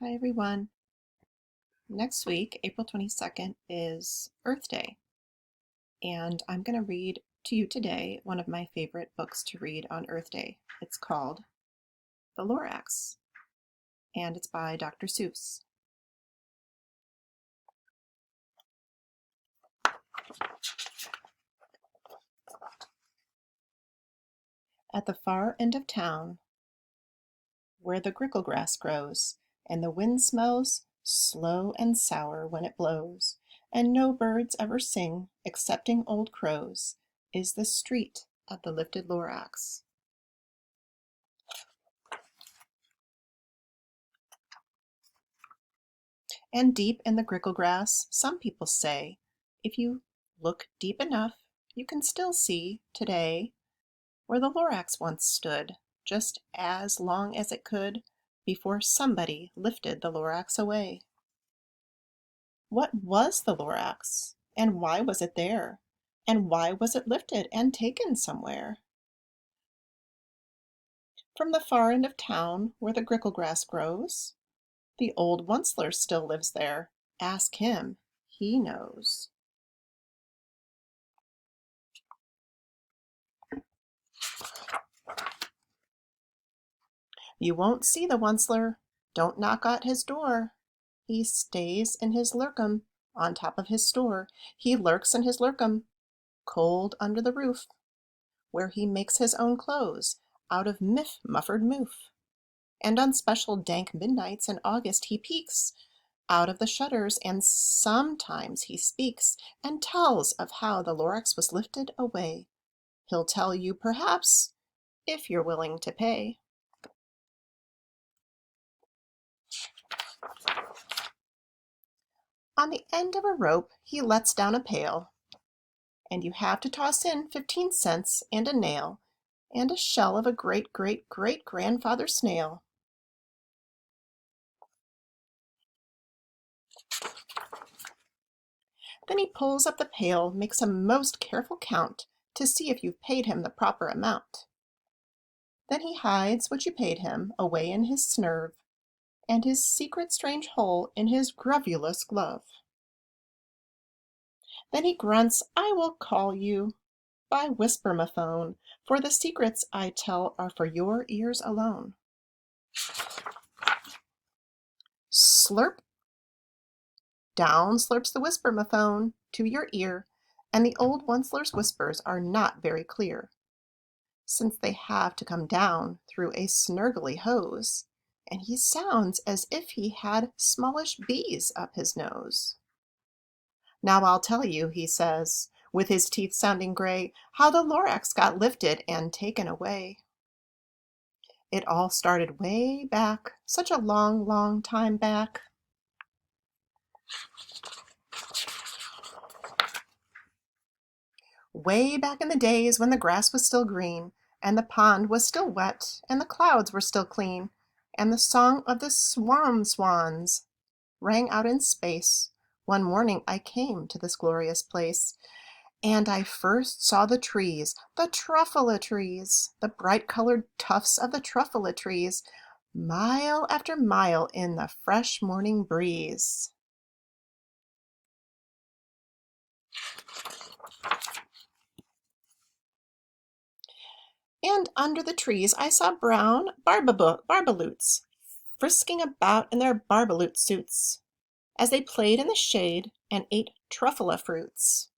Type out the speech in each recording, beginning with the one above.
Hi everyone. Next week, April 22nd, is Earth Day, and I'm going to read to you today one of my favorite books to read on Earth Day. It's called The Lorax, and it's by Dr. Seuss. At the far end of town, where the grickle grass grows, and the wind smells slow and sour when it blows, and no birds ever sing excepting old crows, is the street of the lifted Lorax. And deep in the grickle grass, some people say, if you look deep enough, you can still see today where the Lorax once stood, just as long as it could before somebody lifted the Lorax away. What was the Lorax? And why was it there? And why was it lifted and taken somewhere? From the far end of town where the grickle grass grows, the old Onceler still lives there. Ask him, he knows. You won't see the Onceler. Don't knock at his door. He stays in his lurkum on top of his store. He lurks in his lurkum, cold under the roof, where he makes his own clothes out of muffered moof. And on special dank midnights in August he peeks out of the shutters, and sometimes he speaks and tells of how the Lorax was lifted away. He'll tell you perhaps, if you're willing to pay. On the end of a rope he lets down a pail, and you have to toss in 15 cents and a nail and a shell of a great-great-great-grandfather snail. Then he pulls up the pail, makes a most careful count to see if you've paid him the proper amount. Then he hides what you paid him away in his snurve, and his secret strange hole in his gruvulous glove. Then he grunts, I will call you by whisper-ma-phone, for the secrets I tell are for your ears alone. Slurp! Down slurps the whisper-ma-phone to your ear, and the old Onceler's whispers are not very clear, since they have to come down through a snurgly hose, and he sounds as if he had smallish bees up his nose. Now I'll tell you, he says, with his teeth sounding gray, how the Lorax got lifted and taken away. It all started way back, such a long, long time back. Way back in the days when the grass was still green, and the pond was still wet, and the clouds were still clean, and the song of the swans rang out in space. One morning I came to this glorious place, and I first saw the trees, the truffula trees, the bright-colored tufts of the truffula trees, mile after mile in the fresh morning breeze. And under the trees I saw brown barbaloots frisking about in their barbaloot suits as they played in the shade and ate truffula fruits.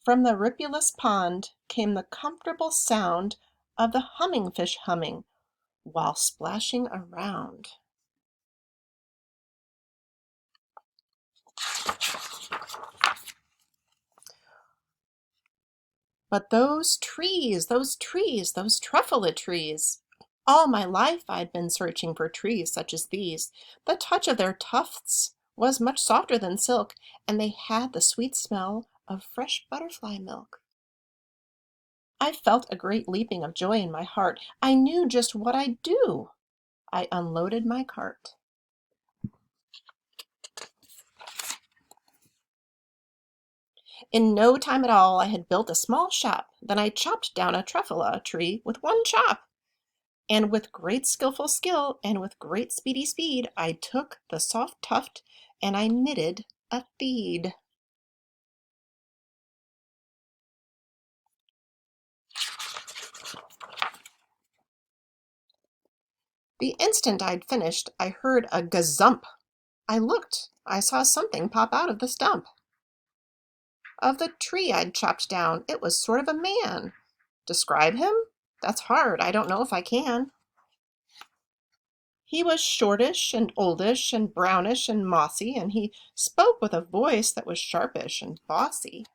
From the ripulous pond came the comfortable sound of the humming fish humming while splashing around. But those trees, those truffula trees! All my life I'd been searching for trees such as these. The touch of their tufts was much softer than silk, and they had the sweet smell of fresh butterfly milk. I felt a great leaping of joy in my heart. I knew just what I'd do. I unloaded my cart. In no time at all I had built a small shop. Then I chopped down a truffula tree with one chop. And with great skillful skill and with great speedy speed, I took the soft tuft and I knitted a theed. The instant I'd finished, I heard a gazump. I looked. I saw something pop out of the stump of the tree I'd chopped down. It was sort of a man. Describe him? That's hard. I don't know if I can. He was shortish and oldish and brownish and mossy, and he spoke with a voice that was sharpish and bossy.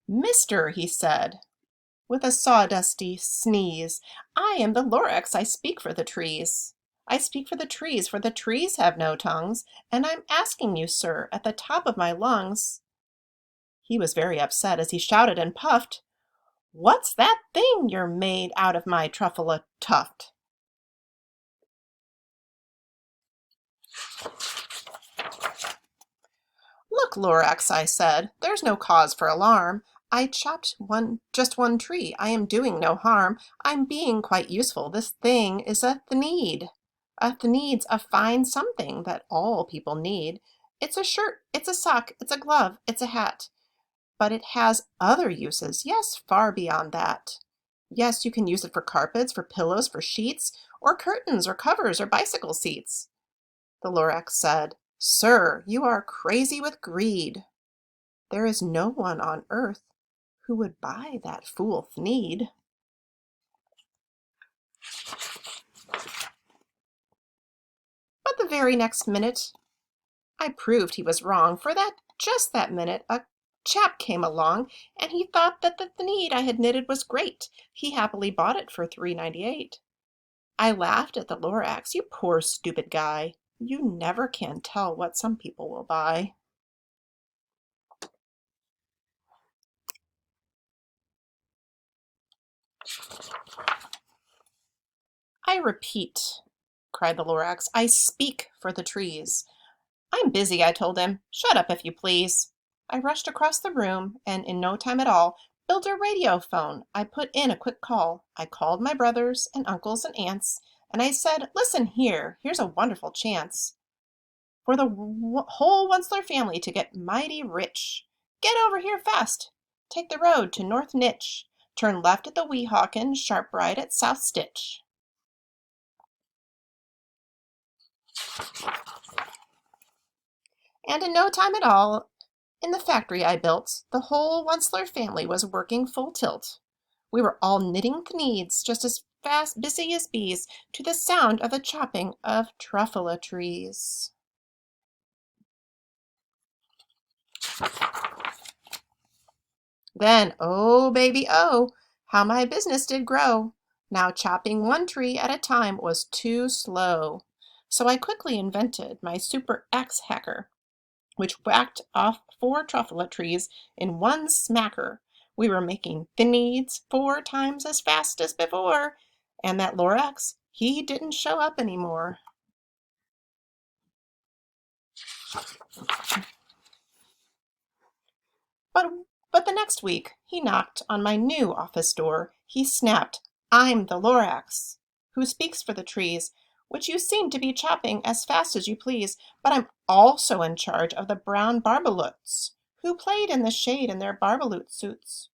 Mister, he said, with a sawdusty sneeze, I am the Lorax. I speak for the trees. I speak for the trees have no tongues, and I'm asking you, sir, at the top of my lungs. He was very upset as he shouted and puffed, What's that thing you're made out of my truffula tuft? Look, Lorax, I said, there's no cause for alarm. I chopped just one tree. I am doing no harm. I'm being quite useful. This thing is a thneed. A thneed's a fine something that all people need. It's a shirt, it's a sock, it's a glove, it's a hat. But it has other uses, yes, far beyond that. Yes, you can use it for carpets, for pillows, for sheets, or curtains, or covers, or bicycle seats. The Lorax said, Sir, you are crazy with greed. There is no one on earth who would buy that fool Thneed. But the very next minute, I proved he was wrong, for just that minute, a chap came along, and he thought that the Thneed I had knitted was great. He happily bought it for $3.98. I laughed at the Lorax. You poor stupid guy. You never can tell what some people will buy. I repeat, cried the Lorax, I speak for the trees. I'm busy, I told him. Shut up, if you please. I rushed across the room, and in no time at all, built a radio phone. I put in a quick call. I called my brothers and uncles and aunts, and I said, Listen here, here's a wonderful chance for the whole Onceler family to get mighty rich. Get over here fast. Take the road to North Nitch. Turn left at the Weehawken, sharp right at South Stitch. And in no time at all, in the factory I built, the whole Onceler family was working full tilt. We were all knitting thneeds, just as fast busy as bees, to the sound of the chopping of truffula trees. Then, oh baby, oh, how my business did grow. Now chopping one tree at a time was too slow. So I quickly invented my Super Axe Hacker, which whacked off 4 truffula trees in one smacker. We were making thneeds 4 times as fast as before, and that Lorax, he didn't show up anymore. But the next week, he knocked on my new office door. He snapped, I'm the Lorax, who speaks for the trees, which you seem to be chopping as fast as you please, but I'm also in charge of the brown barbaloots, who played in the shade in their barbaloot suits,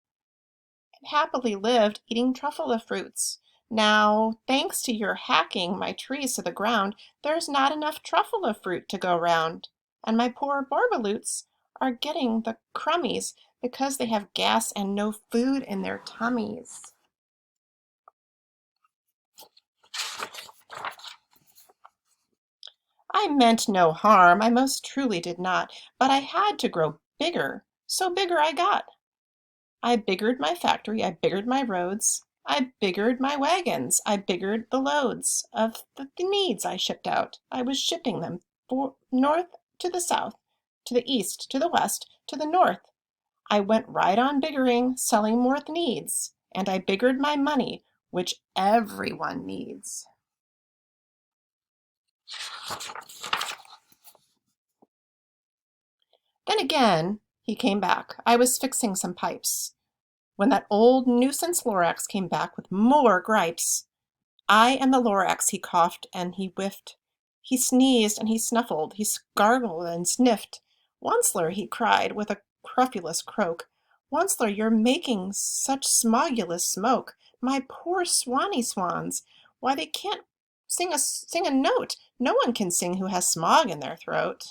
and happily lived eating truffula fruits. Now, thanks to your hacking my trees to the ground, there's not enough truffula fruit to go round, and my poor barbaloots are getting the crummies because they have gas and no food in their tummies. I meant no harm, I most truly did not, but I had to grow bigger, so bigger I got. I biggered my factory, I biggered my roads, I biggered my wagons, I biggered the loads of the needs I shipped out. I was shipping them north to the south, to the east, to the west, to the north. I went right on biggering, selling more needs, and I biggered my money, which everyone needs. Then again, He came back. I was fixing some pipes, when that old nuisance Lorax came back with more gripes. I am the Lorax, he coughed and he whiffed. He sneezed and he snuffled, he gargled and sniffed. Onceler, he cried with a crofulous croak. Onceler, you're making such smogulous smoke. My poor swanny swans. Why, they can't sing a note. No one can sing who has smog in their throat.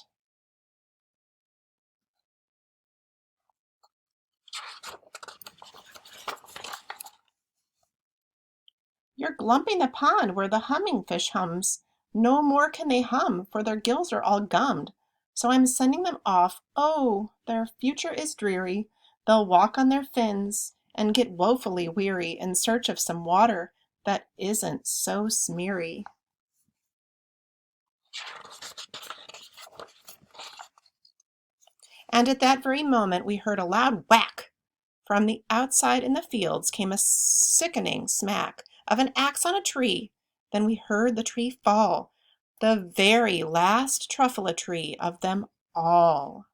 You're glumping the pond where the humming fish hums. No more can they hum, for their gills are all gummed. So I'm sending them off. Oh, their future is dreary. They'll walk on their fins and get woefully weary in search of some water that isn't so smeary. And at that very moment we heard a loud whack. From the outside in the fields came a sickening smack of an axe on a tree. Then we heard the tree fall, the very last truffula tree of them all.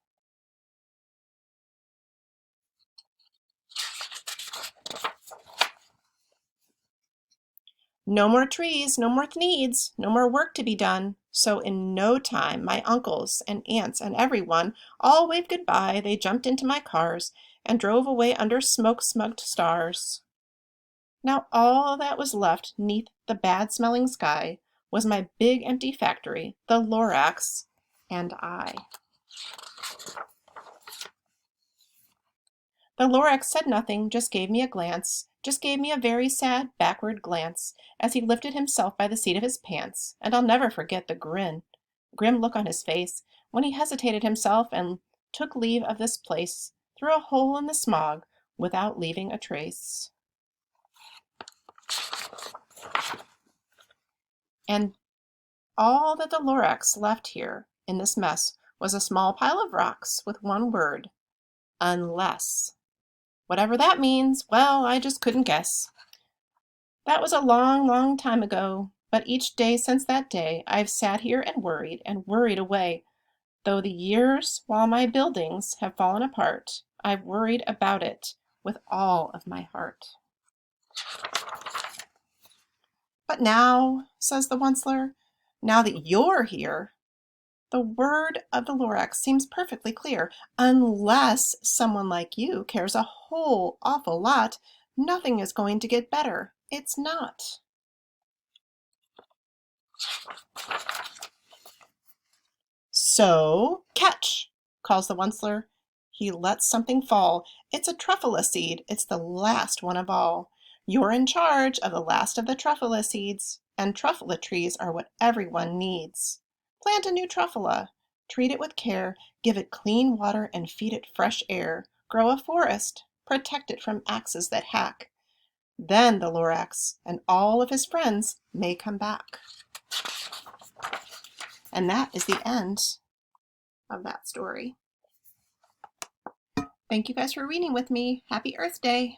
No more trees, no more needs, no more work to be done. So in no time my uncles and aunts and everyone all waved goodbye. They jumped into my cars and drove away under smoke-smugged stars. Now all that was left 'neath the bad-smelling sky was my big empty factory, the Lorax, and I. The Lorax said nothing, just gave me a glance, just gave me a very sad backward glance as he lifted himself by the seat of his pants, and I'll never forget the grim look on his face when he hesitated himself and took leave of this place through a hole in the smog without leaving a trace. And all that the Lorax left here in this mess was a small pile of rocks with one word, unless. Whatever that means, well, I just couldn't guess. That was a long, long time ago, but each day since that day I've sat here and worried away. Though the years while my buildings have fallen apart, I've worried about it with all of my heart. But now, says the Onceler, now that you're here, the word of the Lorax seems perfectly clear. Unless someone like you cares a whole awful lot, nothing is going to get better. It's not. So, catch, calls the Onceler. He lets something fall. It's a truffula seed. It's the last one of all. You're in charge of the last of the truffula seeds, and truffula trees are what everyone needs. Plant a new truffula. Treat it with care. Give it clean water and feed it fresh air. Grow a forest. Protect it from axes that hack. Then the Lorax and all of his friends may come back. And that is the end of that story. Thank you guys for reading with me. Happy Earth Day!